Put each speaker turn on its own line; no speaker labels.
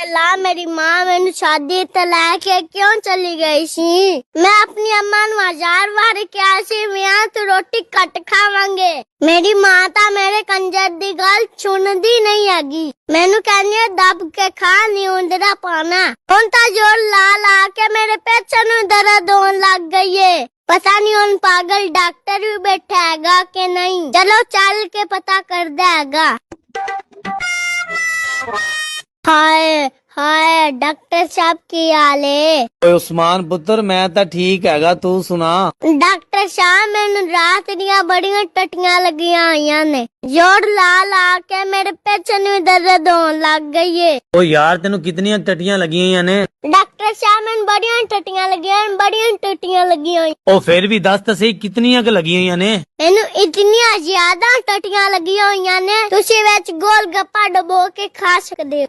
ला मेरी माँ मैनू शादी ते लैके क्यों चली गई सी। मैं अपनी अम्मा नू 1000 बार क्या सी विआह तू रोटी कट खावांगे। मेरी माँ ता मेरे कंजर दी गल सुनदी नहीं हैगी। मैनू कहनी है दब के खा नी उंदरा पाना। हुण ता जोर ला ला के मेरे पेट नू दर्द होन लग गई है। पता नहीं उन पागल डॉक्टर भी बैठा हैगा के नहीं। चलो चल के पता कर देगा। हाय हाय डॉक्टर साहब की हाल है।
ਓਏ ਉਸਮਾਨ ਪੁੱਤਰ मैं ਤਾਂ ठीक हैगा तू सुना।
डॉक्टर साहब मैनू रात दियां बड़ियां टट्टियां लगियां होईयां ने। जोर ला ला के मेरे पेट नू दर्द होन लग गई है।
ਓ ਯਾਰ ਤੈਨੂੰ ਕਿਤਨੀਆਂ ਟੱਟੀਆਂ ਲੱਗੀਆਂ ਹੋਈਆਂ ਨੇ।
डॉक्टर साहब मैनू बड़ियां टट्टियां लगियां होईयां।
ਉਹ ਫਿਰ ਵੀ ਦੱਸ ਤਾਂ ਸਹੀ ਕਿਤਨੀਆਂ ਕ ਲੱਗੀਆਂ ਹੋਈਆਂ ਨੇ।
मैनू इतनियां ज्यादा टट्टियां लगियां होईयां ने तुसी विच गोल गप्पा डबो के खा सकदे हो।